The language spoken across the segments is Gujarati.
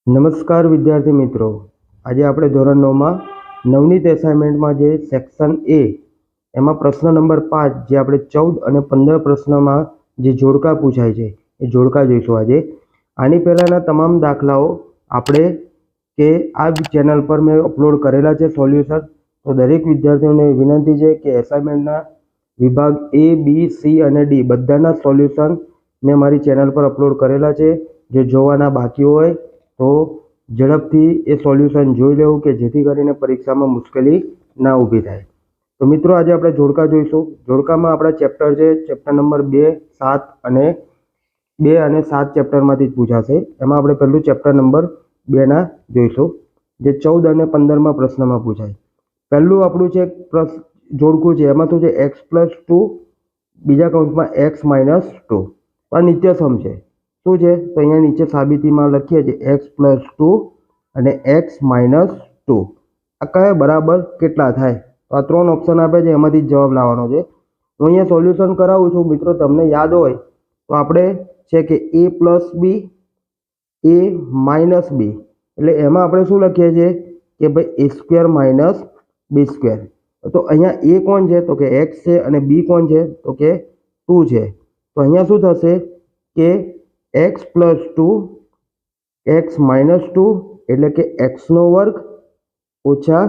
નમસ્કાર વિદ્યાર્થી મિત્રો, આજે આપણે ધોરણ 9માં નવનીત એસાઇનમેન્ટમાં જે સેક્શન એ એમાં પ્રશ્ન નંબર 5 જે આપણે 14 અને 15 પ્રશ્નમાં જે જોડકા પૂછાય છે એ જોડકા જોઈશું આજે. આની પહેલાંના તમામ દાખલાઓ આપણે આ ચેનલ પર મેં અપલોડ કરેલા છે સોલ્યુશન. તો દરેક વિદ્યાર્થીઓને વિનંતી છે કે એસાઇનમેન્ટના વિભાગ એ, બી, સી અને ડી બધાના સોલ્યુશન મેં મારી ચેનલ પર અપલોડ કરેલા છે. જે જોવાના બાકી હોય તો ઝડપથી એ સોલ્યુશન જોઈ લેવું કે જેથી કરીને પરીક્ષામાં મુશ્કેલી ના ઊભી થાય. તો મિત્રો આજે આપણે જોડકા જોઈશું. જોડકામાં આપણા ચેપ્ટર છે ચેપ્ટર નંબર 2, 7 અને 7 ચેપ્ટરમાંથી જ પૂછાશે. એમાં આપણે પહેલું ચેપ્ટર નંબર 2ના જોઈશું જે 14 અને 15માં પ્રશ્નમાં પૂછાય. પહેલું આપણું છે જોડકું છે, એમાં શું છે x+2 બીજા કૌંસમાં x - 2 આ નિત્યસમ છે. શું છે તો અહીંયા નીચે સાબિતીમાં લખીએ છીએ x+2 અને x - 2 આ કયા બરાબર કેટલા થાય. તો આ 3 ઓપ્શન આપે છે, એમાંથી જ જવાબ લાવવાનો છે. હું અહીંયા સોલ્યુશન કરાવું છું મિત્રો. તમને યાદ હોય તો આપણે છે કે a+b a - b એટલે એમાં આપણે શું લખીએ છીએ કે ભાઈ a² - b². તો અહીંયા a કોણ છે તો કે x છે અને b કોણ છે તો કે 2 છે. તો અહીંયા શું થશે કે x+2 x - 2 એટલે કે x² ઓછા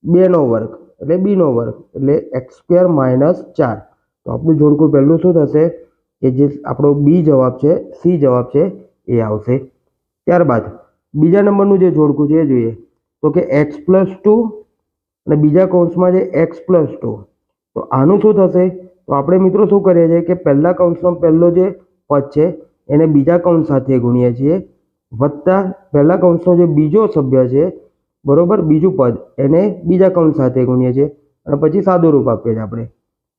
2 વર્ગ એટલે b² એટલે x² - 4. તો આપણું જોડકું પહેલું શું થશે કે જે આપણો બી જવાબ છે, સી જવાબ છે એ આવશે. ત્યારબાદ બીજા નંબરનું જે જોડકું છે એ જોઈએ તો કે x+2 અને બીજા કૌંસમાં છે x+2. તો આનું શું થશે તો આપણે મિત્રો શું કરીએ છીએ કે પહેલા કૌંસનો પહેલો જે પદ છે એને બીજા કૌંસ સાથે ગુણીએ છીએ વત્તા પહેલા કૌંસનો જે બીજો સભ્ય છે બરોબર બીજું પદ એને બીજા કૌંસ સાથે ગુણીએ છીએ અને પછી સાદું રૂપ આપીએ છીએ આપણે.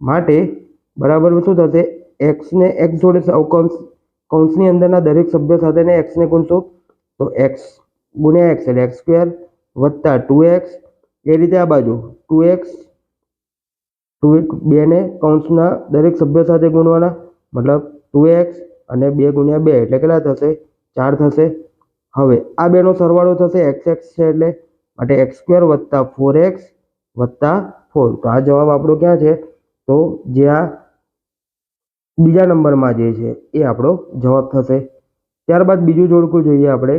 માટે બરાબર શું થશે x ને x જોડે કૌંસની અંદરના દરેક સભ્ય સાથે x ને ગુણશું તો x ગુણ્યા x એટલે x² વત્તા 2x એ રીતે આ બાજુ 2x 2 ને કૌંસના દરેક સભ્ય સાથે ગુણવાના મતલબ 2x અને 2 ગુણ્યા 2 એટલે કેટલા થશે 4 થશે. હવે આ બેનો સરવાળો થશે x છે એટલે માટે x² વત્તા 4x વત્તા 4. તો આ જવાબ આપણો ક્યાં છે તો જે આ બીજા નંબરમાં જે છે એ આપણો જવાબ થશે. ત્યારબાદ બીજું જોડકું જોઈએ આપણે.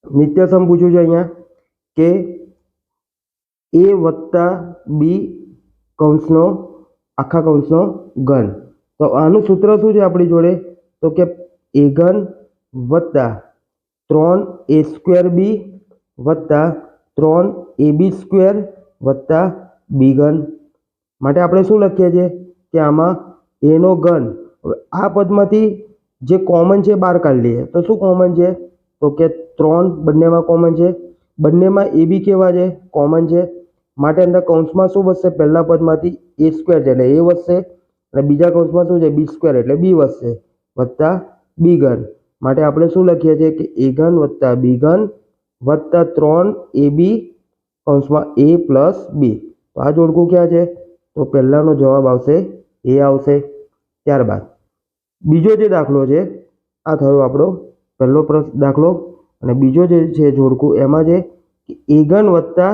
નિત્યસમ પૂછ્યું છે અહીંયા કે a વત્તા b કૌંસનો આખા કૌંસનો ઘન. તો આનું સૂત્ર શું છે આપણી જોડે તો કે a³ વત્તા 3a² વત્તા 3ab² વત્તા b³. માટે આપણે શું લખીએ છીએ કે આમાં એનો ઘન. હવે આ પદમાંથી જે કોમન છે બહાર કાઢી લઈએ તો શું કોમન છે તો કે 3 બંનેમાં કોમન છે. બંનેમાં ab કેવા છે કોમન છે. માટે અંદર કૌંસમાં શું વધશે પહેલા પદમાંથી a² છે એટલે a વધશે અને બીજા કૌંસમાં શું છે b² એટલે b વધશે વત્તા b³. માટે આપણે શું લખીએ છીએ કે a³ વત્તા b³ વત્તા 3ab કૌંસમાં a + b. તો આ જોડકું ક્યાં છે તો પહેલાનો જવાબ આવશે એ આવશે. ત્યારબાદ બીજો જે દાખલો છે આ થયો આપણો પહેલો દાખલો અને બીજો જે છે જોડકું એમાં છે કે a³ વત્તા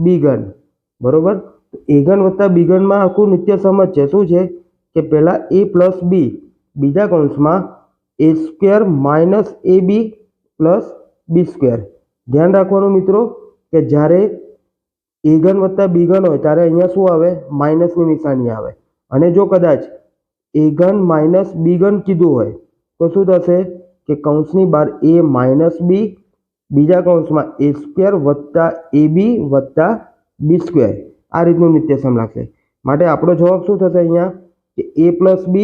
b³ બરોબર. a³ વત્તા b³ આખું નિત્યસમ જ છે. શું છે કે પહેલા a + b બીજા કૌંસમાં a² - ab + b². ધ્યાન રાખવાનું મિત્રો કે જ્યારે a³ વત્તા b³ હોય ત્યારે અહીંયા શું આવે માઇનસની નિશાની આવે અને જો કદાચ a³ - b³ કીધું હોય તો શું થશે કે કૌંસની બહાર a - b બીજા કૌંસમાં a² વત્તા ab વત્તા b². આ રીતનું નિત્યસમ લાગશે. માટે આપણો જવાબ શું થશે અહીંયા કે a + b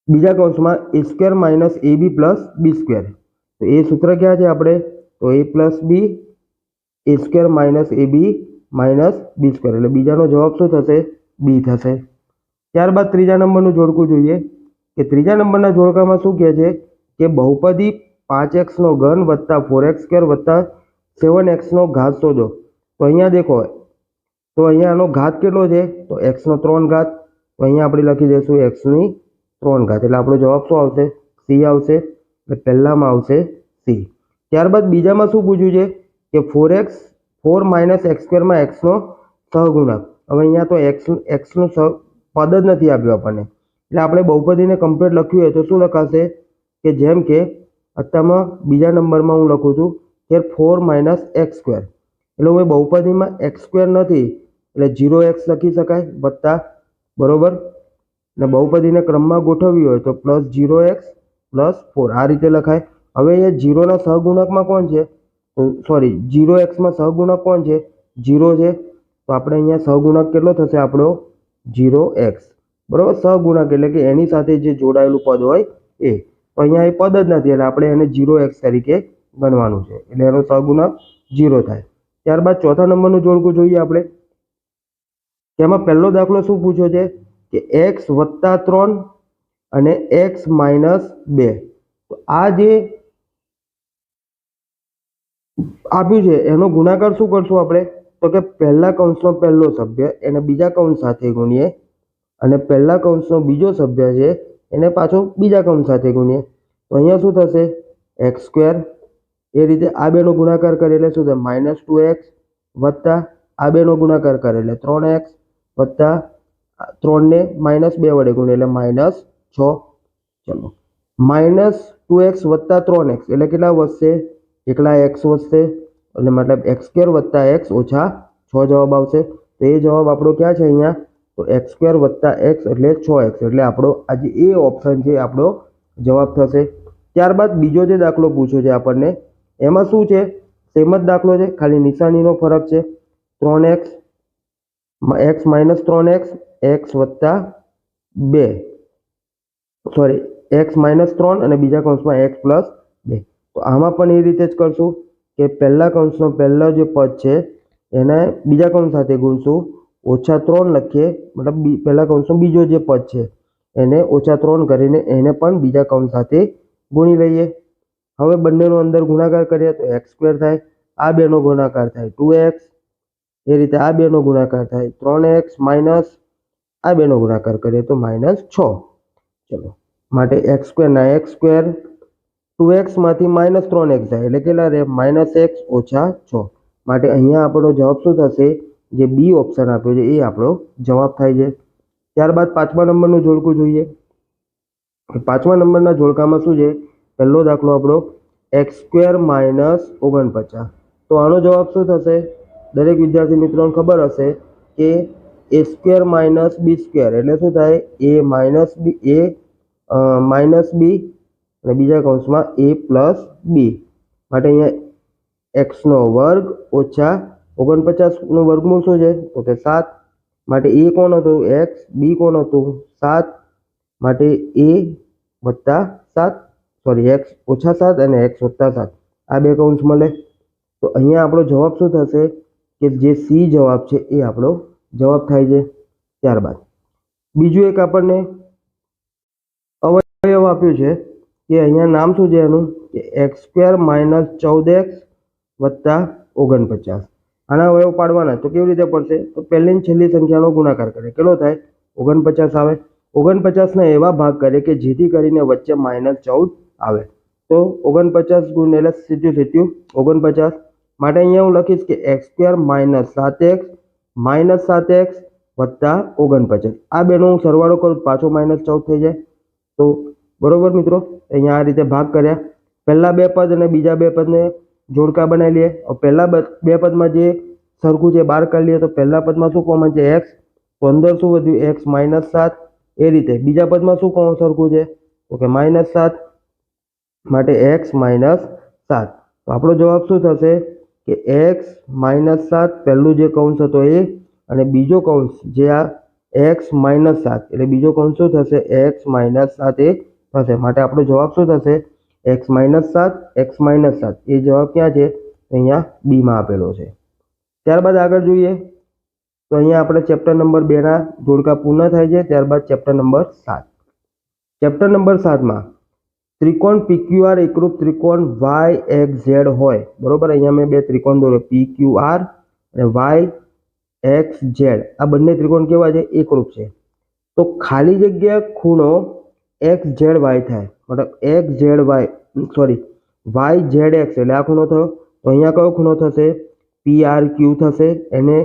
બીજા કૌંસમાં a² - ab + b². તો એ સૂત્ર ક્યાં છે આપણે તો a + b a² - ab - b² એટલે બીજાનો જવાબ શું થશે b થશે. ત્યારબાદ ત્રીજા નંબરનું જોડકું જોઈએ કે ત્રીજા નંબરના જોડકામાં શું કહે છે કે બહુપદી 5x³ વત્તા 4x² વત્તા 7x શોધો. તો અહીંયા દેખો તો અહીંયા આનો ઘાત કેટલો છે તો x3 ઘાત. તો અહીંયા આપણે લખી દઈશું x3 ઘાત એટલે આપણો જવાબ શું આવશે સી આવશે. એટલે પહેલામાં આવશે સી. ત્યારબાદ બીજામાં શું પૂછ્યું છે કે 4 માઇનસ એક્સ સ્ક્વેરમાં એક્સનો સહગુણક. હવે અહીંયા તો એક્સનું પદ જ નથી આપ્યું આપણને, એટલે આપણે બહુપદીને કમ્પ્લીટ લખ્યું હોય તો શું લખાશે કે જેમ કે અત્યારમાં બીજા નંબરમાં હું લખું છું કે 4 માઇનસ એક્સ સ્ક્વેર, એટલે હું બહુપદીમાં એક્સ સ્ક્વેર નથી એટલે 0x લખી શકાય વત્તા, બરોબર, અને બહુપદીને ક્રમમાં ગોઠવવી હોય તો પ્લસ 0x પ્લસ 4 આ રીતે લખાય. હવે એ 0ના સહગુણકમાં કોણ છે, સોરી 0xમાં સહગુણક કોણ છે, 0 છે, તો આપણે અહીંયા સહગુણક કેટલો થશે આપણો 0x, બરોબર. સહગુણક એટલે કે એની સાથે જે જોડાયેલું પદ હોય એ, તો અહીંયા એ પદ જ નથી એટલે આપણે એને 0x તરીકે ગણવાનું છે, એટલે એનો સહગુણક 0 થાય. ત્યારબાદ ચોથા નંબરનું જોડકું જોઈએ આપણે. તેમાં પહેલો દાખલો શું પૂછ્યો છે કે x વત્તા 3 અને x માઇનસ 2. તો આ જે આપ્યું છે એનો ગુણાકાર શું કરશું આપણે, તો કે પહેલા કૌંસનો પહેલો સભ્ય એને બીજા કૌંસ સાથે ગુણીએ અને પહેલા કૌંસનો બીજો સભ્ય છે એને પાછો બીજા કૌંસ સાથે ગુણીએ, તો અહીંયા શું થશે એક્સ સ્ક્વેર. એ રીતે આ બેનો ગુણાકાર કરે એટલે શું થાય -2x વત્તા આ બેનો ગુણાકાર કરે એટલે 3x વત્તા 3ને -2 વડે ગુણીએ એટલે -6. ચલો, -2x વત્તા 3x એટલે કેટલા વધશે, એકલા x વધશે એટલે મતલબ x² વત્તા x ઓછા 6 જવાબ આવશે. તો એ જવાબ આપણો ક્યાં છે અહીંયા, તો x² વત્તા x એટલે 6x, એટલે આપણો આજે એ ઓપ્શન છે આપણો જવાબ થશે. ત્યારબાદ બીજો જે દાખલો પૂછ્યો છે આપણને એમાં શું છે, સેમ જ દાખલો છે, ખાલી નિશાનીનો ફરક છે. 3x x minus 3x x વત્તા 2, સોરી x માઇનસ 3 અને બીજા કૌંસમાં x પ્લસ 2. તો આમાં પણ એ રીતે જ કરશું કે પહેલા કૌંસનો પહેલો જે પદ છે એને બીજા કૌંસ સાથે ગુણશું, -3 લખીએ, મતલબ પહેલા કૌંસનો બીજો જે પદ છે એને -3 કરીને એને પણ બીજા કૌંસ સાથે ગુણી લઈએ. હવે બંનેનો અંદર ગુણાકાર કરીએ તો x² થાય, આ બેનો ગુણાકાર થાય 2x, એ રીતે આ બેનો ગુણાકાર થાય 3x માઇનસ આ બેનો ગુણાકાર કરીએ તો -6. ચલો, માટે x² ના x², 2x માંથી -3x જાય એટલે કેટલા રહે -x ઓછા 6. માટે અહીંયા આપણો જવાબ શું થશે, જે બી ઓપ્શન આપ્યો છે એ આપણો જવાબ થાય છે. ત્યારબાદ પાંચમા નંબરનું જોડકું જોઈએ. પાંચમા નંબરના જોડકામાં શું છે, પહેલો દાખલો આપણો x² માઇનસ 49. તો આનો જવાબ શું થશે, દરેક વિદ્યાર્થી મિત્રોને ખબર હશે કે a² માઇનસ b² એટલે શું થાય, a માઇનસ બી અને બીજા કૌંસમાં a પ્લસ બી. માટે અહીંયા x² ઓછા 49નું વર્ગમૂળ શું છે, તો કે 7. માટે a કોણ હતું x, b કોણ હતું 7, માટે a વત્તા 7, સોરી x ઓછા 7 અને x વત્તા 7 આ બે કૌંસ મળે. તો અહીંયા આપણો જવાબ શું થશે કે જે સી જવાબ છે એ આપણો જવાબ થાય છે. ત્યારબાદ બીજું એક આપણને અવયવ આપ્યું છે કે અહીંયા નામ શું છે એનું કે x² માઇનસ 14x વત્તા 49. આના અવયવ પાડવાના તો કેવી રીતે પડશે, તો પહેલી છેલ્લી સંખ્યાનો ગુણાકાર કરે કેટલો થાય 49 આવે. 49ના એવા ભાગ કરે કે જેથી કરીને વચ્ચે -14 આવે, તો 49 ગુણ્યા એટલે સીધું 49. માટે અહીંયા હું લખીશ કે x² માઇનસ 7x વત્તા 49. આ બેનો હું સરવાળો કરું પાછો -14 થઈ જાય. તો બરોબર મિત્રો, અહીંયા આ રીતે ભાગ કર્યા. પહેલા બે પદ અને બીજા બે પદને જોડકા બનાવી લઈએ. પહેલા બે પદમાં જે સરખું છે બહાર કાઢી લઈએ તો પહેલા પદમાં શું કોમન છે x, તો અંદર શું વધ્યું x માઇનસ 7. એ રીતે બીજા પદમાં શું કોણ સરખું છે, તો કે -7, માટે x માઇનસ 7. તો આપણો જવાબ શું થશે કે x માઇનસ 7 પહેલું જે કૌંસ હતો એ અને બીજો કૌંસ જે આ x માઇનસ 7 એટલે બીજો કૌંસ શું થશે x માઇનસ 7 એ થશે. માટે આપણો જવાબ શું થશે x માઇનસ 7 x માઇનસ 7. એ જવાબ ક્યાં છે, અહીંયા બીમાં આપેલો છે. ત્યારબાદ આગળ જોઈએ તો અહીંયા આપણે ચેપ્ટર નંબર 2ના જોડકા પૂર્ણ થાય છે. ત્યારબાદ ચેપ્ટર નંબર 7. ચેપ્ટર નંબર 7માં ત્રિકોણ PQR એકરૂપ ત્રિકોણ YXZ હોય, બરોબર. અહીંયા મેં બે ત્રિકોણ દોર્યો PQR અને YXZ. આ બંને ત્રિકોણ કેવા છે, એકરૂપ છે. તો ખાલી જગ્યા ખૂણો XZY થાય, મતલબ XZY sorry Y Z X એટલે આ ખૂણો થયો. તો અહીંયા કયો ખૂણો થશે? PRQ થશે. એને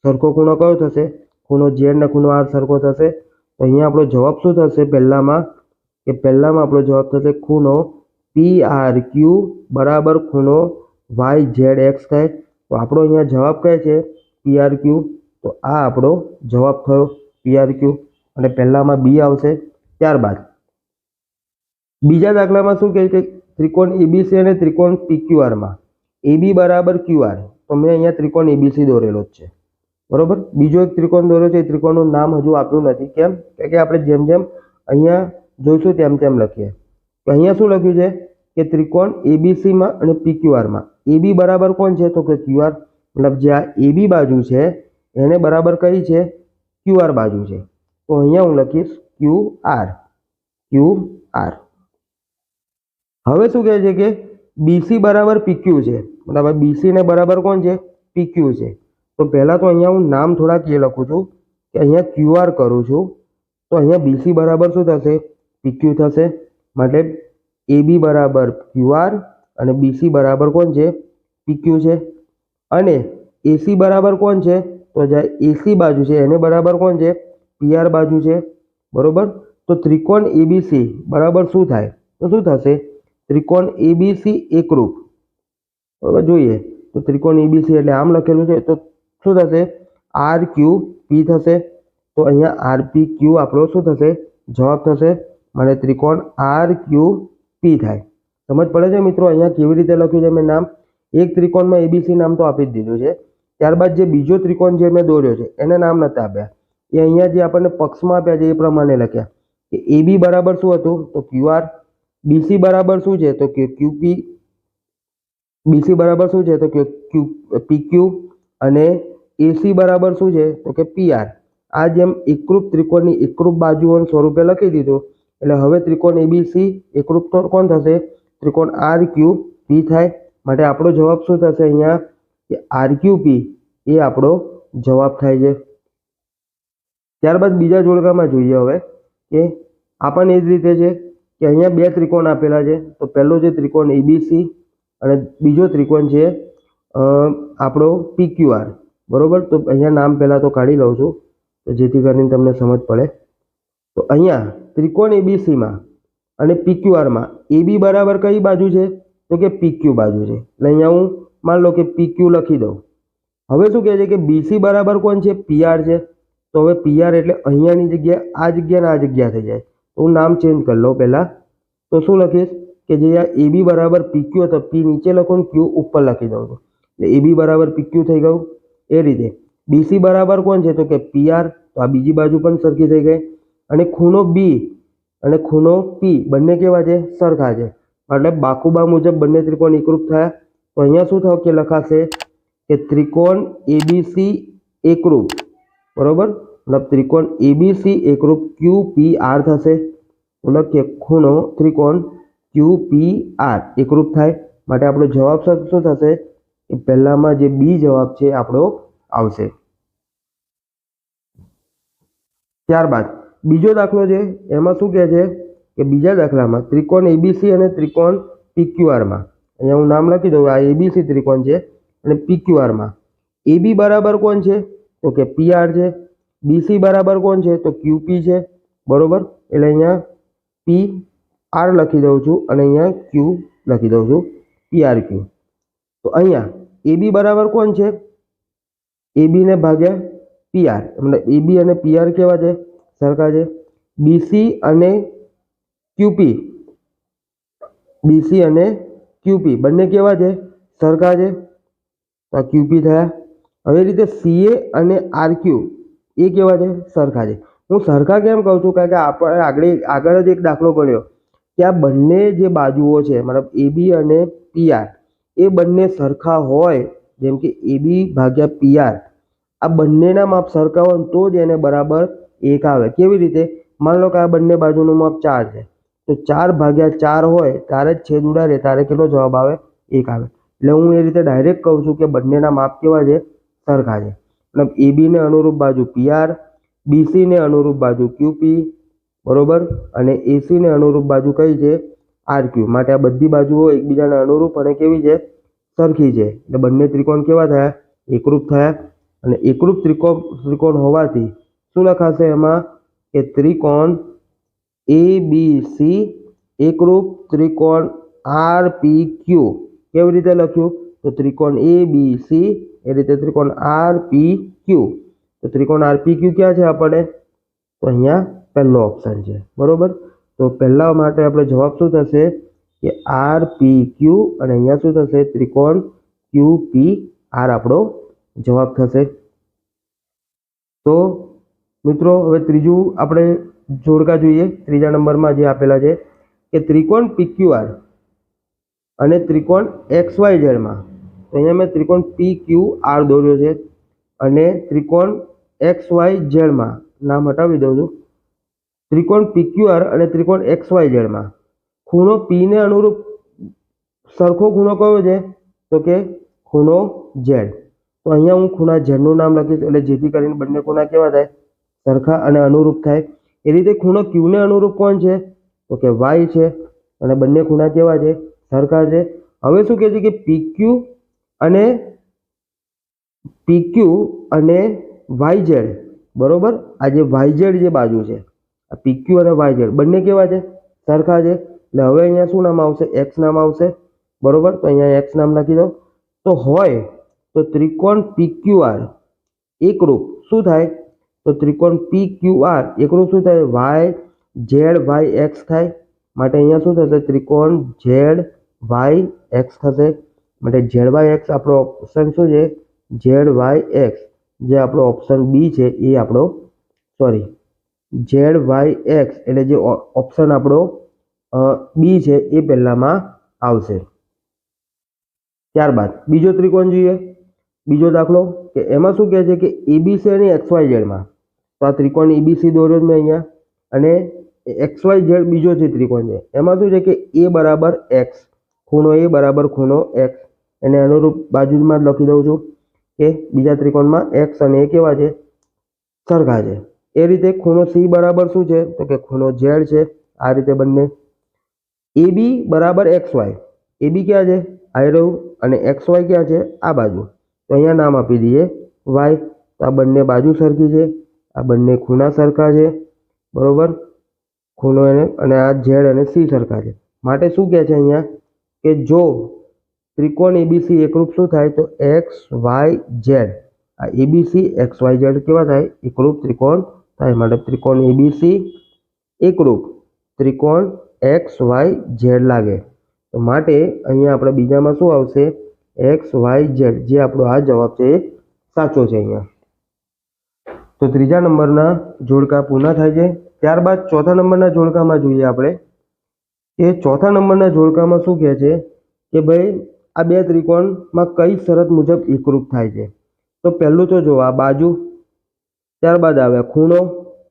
સરખો ખૂણો કયો થશે? ખૂણો ઝેડ ને ખૂણો આર સરખો થશે. તો અહીંયા આપણો જવાબ શું થશે? પહેલામાં આપણો જવાબ થશે ખૂણો PRQ બરાબર ખૂણો વાય ઝેડ એક્સ થાય. તો આપણો અહીંયા જવાબ કહે છે PRQ. તો આ આપણો જવાબ થયો PRQ અને પહેલામાં બી આવશે. ત્યારબાદ બીજા દાખલામાં શું કહે છે? ત્રિકોણ ABC અને ત્રિકોણ PQR માં AB બરાબર QR. તો મેં અહીંયા ત્રિકોણ ABC દોરેલો જ છે, બરોબર. બીજો એક ત્રિકોણ દોર્યો છે, એ ત્રિકોણનું નામ હજુ આપ્યું નથી. કેમ? કે આપણે જેમ જેમ અહીંયા જોઈશું તેમ તેમ લખીએ. તો અહીંયા શું લખ્યું છે કે ત્રિકોણ ABC માં અને PQR માં AB બરાબર કોણ છે? તો કે QR. મતલબ જે આ AB બાજુ છે એને બરાબર કઈ છે? QR બાજુ છે. તો અહીંયા હું લખીશ QR. હવે શું કહે છે કે BC બરાબર PQ છે. બરાબર, BC ને બરાબર કોણ છે? PQ છે. તો પહેલા તો અહીંયા હું નામ થોડાક એ લખું છું કે અહીંયા QR કરું છું. તો અહીંયા BC બરાબર શું થશે? PQ થશે. માટે AB બરાબર QR અને BC બરાબર કોણ છે? PQ છે. અને AC બરાબર કોણ છે? તો જે AC બાજુ છે એને બરાબર કોણ છે? PR બાજુ છે, બરોબર. તો ત્રિકોણ ABC બરાબર શું થાય? તો શું થશે? ત્રિકોણ ABC એકરૂપ. બરાબર, જોઈએ તો ત્રિકોણ ABC એટલે આમ લખેલું છે. તો શું થશે? RQP થશે. તો અહીંયા RPQ આપણો શું થશે? જવાબ થશે. મને ત્રિકોણ RQP થાય. સમજ પડે છે મિત્રો? અહીંયા કેવી રીતે લખ્યું છે મેં નામ? એક ત્રિકોણમાં ABC નામ તો આપી જ દીધું છે. ત્યારબાદ જે બીજો ત્રિકોણ જે મેં દોર્યો છે એને નામ નતા આપ્યા. એ અહીંયા જે આપણને પક્ષમાં આપ્યા છે એ પ્રમાણે લખ્યા કે AB બરાબર શું હતું? તો QR. BC બરાબર શું છે? તો કે QP. BC બરાબર શું છે? તો કે PQ. અને AC બરાબર શું છે? તો કે PR. આ જેમ એકરૂપ ત્રિકોણની એકરૂપ બાજુઓના સ્વરૂપે લખી દીધું. એટલે હવે ત્રિકોણ ABC એકરૂપ તો કોણ થશે? ત્રિકોણ RQP થાય. માટે આપણો જવાબ શું થશે અહીંયા? કે RQP એ આપણો જવાબ થાય છે. ત્યારબાદ બીજા જોડકામાં જોઈએ હવે કે આપણને એ જ રીતે છે કે અહીંયા બે ત્રિકોણ આપેલા છે. તો પહેલો જે ત્રિકોણ ABC અને બીજો ત્રિકોણ છે આપણો PQR, બરોબર. તો અહીંયા નામ પહેલાં તો કાઢી લઉં છું તો જેથી કરીને તમને સમજ પડે. તો અહીંયા ત્રિકોણ ABCમાં અને PQRમાં AB બરાબર કઈ બાજુ છે? તો કે PQ બાજુ છે. એટલે અહીંયા હું માન લો કે PQ લખી દઉં. હવે શું કહે છે કે BC બરાબર કોણ છે? PR છે. તો હવે PR એટલે અહીંયાની જગ્યાએ આ જગ્યા ને આ જગ્યા થઈ જાય. તો હું નામ ચેન્જ કરી લઉં પહેલાં. તો શું લખીશ કે જે આ AB બરાબર PQ હતો, P નીચે લખો ને Q ઉપર લખી દઉં છું. એટલે AB બરાબર PQ થઈ ગયું. એ રીતે BC બરાબર કોણ છે? તો કે PR. તો આ બીજી બાજુ પણ સરખી થઈ ગઈ. અને ખૂણો B અને ખૂણો P બંને કેવા છે? સરખા છે. એટલે બાકુબા મુજબ બંને ત્રિકોણ એકરૂપ થયા. તો અહીંયા શું થયું કે લખાશે કે ત્રિકોણ ABC એકરૂપ, બરોબર. મતલબ ત્રિકોણ ABC એકરૂપ QPR થશે. મતલબ કે ખૂણો ત્રિકોણ QPR એકરૂપ થાય. માટે આપણો જવાબ શું થશે? કે પહેલામાં જે બી જવાબ છે આપણો આવશે. ત્યારબાદ બીજો દાખલો છે એમાં શું કહે છે કે બીજા દાખલામાં ત્રિકોણ ABC અને ત્રિકોણ PQRમાં અહીંયા હું નામ લખી દઉં. આ ABC ત્રિકોણ છે અને PQRમાં AB બરાબર કોણ છે? તો કે PR છે. BC બરાબર કોણ છે? તો QP છે, બરોબર. એટલે અહીંયા PR લખી દઉં છું અને અહીંયા Q લખી દઉં છું, PRQ. તો અહીંયા AB બરાબર કોણ છે? AB ને ભાગ્યા PR. મતલબ AB અને PR કેવા છે? સરખા છે. BC અને QP બંને કેવા છે? સરખા છે. તો આ QP થયા. હવે રીતે CA અને RQ એ કેવા છે? સરખા છે. હું સરખા કેમ કહું છું? કારણ કે આપણે આગળ જ એક દાખલો ગણ્યો કે આ બંને જે બાજુઓ છે મતલબ AB અને PR એ બંને સરખા હોય, જેમ કે AB ભાગ્યા PR આ બંનેના માપ સરખા હોય તો જ એને બરાબર 1 આવે. કેવી રીતે? માન લો કે આ બંને બાજુનું માપ 4 છે. તો 4 ભાગ્યા 4 હોય ત્યારે જ છેદ ઉડાડે ત્યારે કેટલો જવાબ આવે? 1 આવે. એટલે હું એ રીતે ડાયરેક્ટ કહું છું કે બંનેના માપ કેવા છે? સરખા છે. મતલબ AB ને અનુરૂપ બાજુ PR, BC ને અનુરૂપ બાજુ QP, બરોબર. અને AC ને અનુરૂપ બાજુ કઈ છે? RQ માટે આ બધી બાજુઓ એકબીજાને અનુરૂપ અને કેવી છે? સરખી છે. એટલે બંને ત્રિકોણ કેવા થયા? એકરૂપ થયા. અને એકરૂપ ત્રિકોણ હોવાથી શું લખાશે એમાં કે ત્રિકોણ ABC એકરૂપ ત્રિકોણ RPQ. કેવી રીતે લખ્યું? તો ત્રિકોણ ABC એ રીતે ત્રિકોણ RPQ. તો ત્રિકોણ RPQ ક્યાં છે આપણે? તો અહીંયા પહેલો ઓપ્શન છે. બરોબર. તો પહેલા માટે આપણે જવાબ શું થશે કે RPQ અને અહીંયા શું થશે? ત્રિકોણ QPR આપણો જવાબ થશે. તો મિત્રો હવે ત્રીજું આપણે જોડકા જોઈએ. ત્રીજા નંબરમાં જે આપેલા છે કે ત્રિકોણ PQR અને ત્રિકોણ XYZ માં. તો અહીંયા મેં ત્રિકોણ PQR દોર્યો છે અને ત્રિકોણ XYZ માં નામ હટાવી દઉં છું. ત્રિકોણ PQR અને ત્રિકોણ XYZ માં ખૂણો P ને અનુરૂપ સરખો ખૂણો કયો છે? તો કે ખૂણો Z. તો અહીંયા હું ખૂણા Z નું નામ લખીશ એટલે જેથી કરીને બંને ખૂણા કેવા થાય? સરખા અને અનુરૂપ થાય. એ રીતે ખૂણો Q ને અનુરૂપ કોણ છે? તો કે Y છે અને બંને ખૂણા કેવા છે? સરખા છે. હવે શું કહે છે કે PQ અને YZ. બરોબર. આ જે YZ જે બાજુ છે આ PQ અને YZ બંને કેવા છે? સરખા છે. એટલે હવે અહીંયા શું નામ આવશે? X નામ આવશે. બરોબર. તો અહીંયા X નામ લખી દો. તો હોય તો ત્રિકોણ PQR એકરૂપ શું થાય? તો ત્રિકોણ PQR એકરૂપ શું થાય? YZYX થાય. માટે અહીંયા શું થશે? ત્રિકોણ ZYX થશે. માટે ZYX આપણો ઓપ્શન શું છે? ZYX જે આપણો ઓપ્શન B છે એ આપણો ZYX એટલે જે ઓપ્શન આપણો B છે એ પહેલામાં આવશે. ત્યારબાદ બીજો ત્રિકોણ જોઈએ. બીજો દાખલો કે એમાં શું કહે છે કે ABC અને XYZ માં. તો આ ત્રિકોણ ABC દોર્યો મેં અહીંયા અને XYZ બીજો જે ત્રિકોણ છે એમાં શું છે કે A બરાબર X ખૂણો A બરાબર ખૂણો X એને અનુરૂપ બાજુમાં જ લખી દઉં છું કે બીજા ત્રિકોણમાં X અને A કેવા છે? સરખા છે. એ રીતે ખૂણો C બરાબર શું છે? તો કે ખૂણો Z છે. આ રીતે બંને AB બરાબર XY. AB ક્યાં છે? આ રહ્યું અને XY ક્યાં છે? આ બાજુ. તો અહીંયા નામ આપી દઈએ Y. તો આ બંને બાજુ સરખી છે. આ બંને ખૂણા સરખા છે. બરોબર. ખૂણો અને આ Z અને C સરખા છે. માટે શું કહે છે અહીંયા કે જો ત્રિકોણ ABC એકરૂપ શું થાય? તો XYZ. આ ABC XYZ કેવા થાય? એકરૂપ ત્રિકોણ થાય. માટે ત્રિકોણ ABC એકરૂપ ત્રિકોણ XYZ લાગે. તો માટે અહીંયા આપણે બીજામાં શું આવશે? XYZ જે આપણો આ જવાબ છે એ સાચો છે અહીંયા. તો ત્રીજા નંબરના જોડકા પૂર્ણ થાય છે. ત્યારબાદ ચોથા નંબરના જોડકામાં જોઈએ આપણે કે ચોથા નંબરના જોડકામાં શું કહે છે કે ભાઈ આ બે ત્રિકોણમાં કઈ શરત મુજબ એકરૂપ થાય છે? તો પહેલું તો જો આ બાજુ, ત્યારબાદ આવે ખૂણો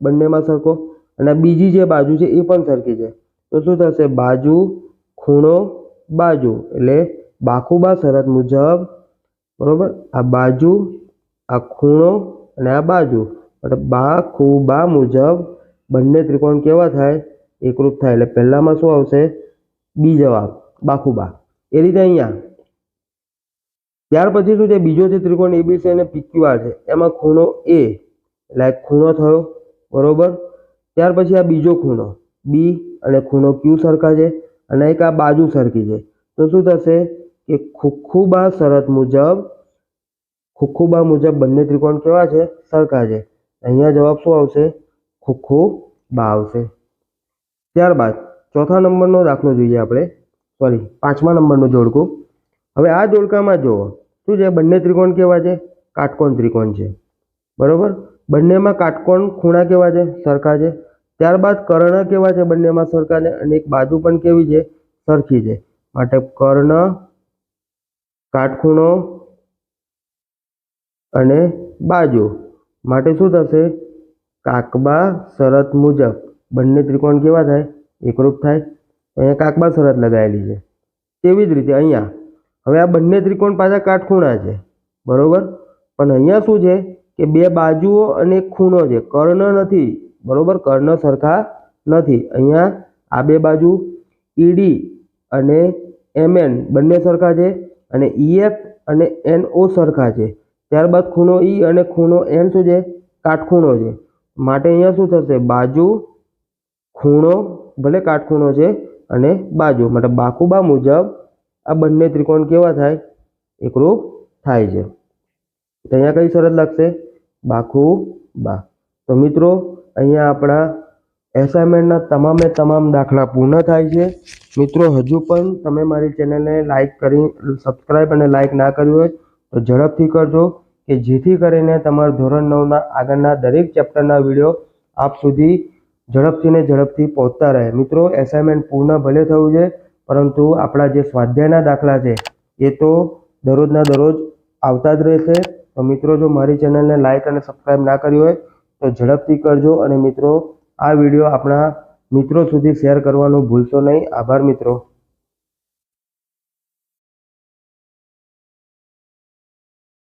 બંનેમાં સરખો અને બીજી જે બાજુ છે એ પણ સરખી છે. તો શું થશે? બાજુ ખૂણો બાજુ એટલે બાખુબા શરત મુજબ. બરોબર. આ બાજુ આ ખૂણો અને આ બાજુ એટલે બાખુબા મુજબ બંને ત્રિકોણ કેવા થાય? એકરૂપ થાય. એટલે પહેલામાં શું આવશે? બી જવાબ બાખુબા. એ રીતે અહીંયા ત્યાર પછી શું છે? બીજો જે ત્રિકોણ ABC અને PQR છે એમાં ખૂણો A એટલે ખૂણો થયો. બરોબર. ત્યાર પછી આ બીજો ખૂણો B અને ખૂણો Q સરખા છે અને એક આ બાજુ સરખી છે. તો શું થશે કે ખુખુબા શરત મુજબ બંને ત્રિકોણ કેવા છે? સરખા છે. અહીંયા જવાબ શું આવશે? ખુખુબા આવશે. ત્યારબાદ ચોથા નંબરનો દાખલો જોઈએ આપણે. પાંચમા નંબરનું જોડકું. હવે આ જોડકામાં જુઓ શું છે? બંને ત્રિકોણ કેવા છે? કાટકોણ ત્રિકોણ છે. બરોબર. બંનેમાં કાટકોણ ખૂણા કેવા છે? સરખા છે. ત્યારબાદ કર્ણ કેવા છે? બંનેમાં સરખા છે અને એક બાજુ પણ કેવી છે? સરખી છે. માટે કર્ણ કાટખૂણો અને બાજુ માટે શું થશે? કાકબા શરત મુજબ બંને ત્રિકોણ કેવા થાય? એકરૂપ થાય. અહીંયા કાકબા શરત લગાવેલી છે. તેવી જ રીતે અહીંયા હવે આ બંને ત્રિકોણ પાછા કાટખૂણા છે. બરોબર. પણ અહીંયા શું છે કે બે બાજુઓ અને એક ખૂણો છે. કર્ણ નથી. બરોબર. કર્ણ સરખા નથી. અહીંયા આ બે બાજુ ઈડી અને એમએન બંને સરખા છે અને ઈએફ અને એનઓ સરખા છે. ત્યારબાદ ખૂણો ઈ અને ખૂણો એન શું છે? કાટખૂણો છે. માટે અહીંયા શું થશે? બાજુ ખૂણો ભલે કાટખૂણો છે અને બાજુ માટે બાકુબા મુજબ આ બંને ત્રિકોણ કેવા થાય? એકરૂપ થાય છે. તો અહીંયા કઈ શરત લાગશે? બાકુબા. તો મિત્રો અહીંયા આપણા એસાઇનમેન્ટના તમામ દાખલા પૂર્ણ થાય છે. મિત્રો હજુ પણ તમે મારી ચેનલને સબસ્ક્રાઇબ અને લાઇક ના કર્યું હોય તો ઝડપથી કરજો કે જેથી કરીને તમારા ધોરણ 9ના આગળના દરેક ચેપ્ટરના વિડીયો આપ સુધી ઝડપથી પહોંચતા રહે. મિત્રો એસાઇનમેન્ટ પૂર્ણ ભલે થયું છે પરંતુ આપણા જે સ્વાધ્યાયના દાખલા છે એ તો દરરોજના દરરોજ આવતા જ રહેશે. તો મિત્રો જો મારી ચેનલને લાઇક અને સબસ્ક્રાઇબ ના કરી હોય તો ઝડપથી કરજો અને મિત્રો આ વિડીયો આપણા મિત્રો સુધી શેર કરવાનું ભૂલશો નહીં. આભાર મિત્રો.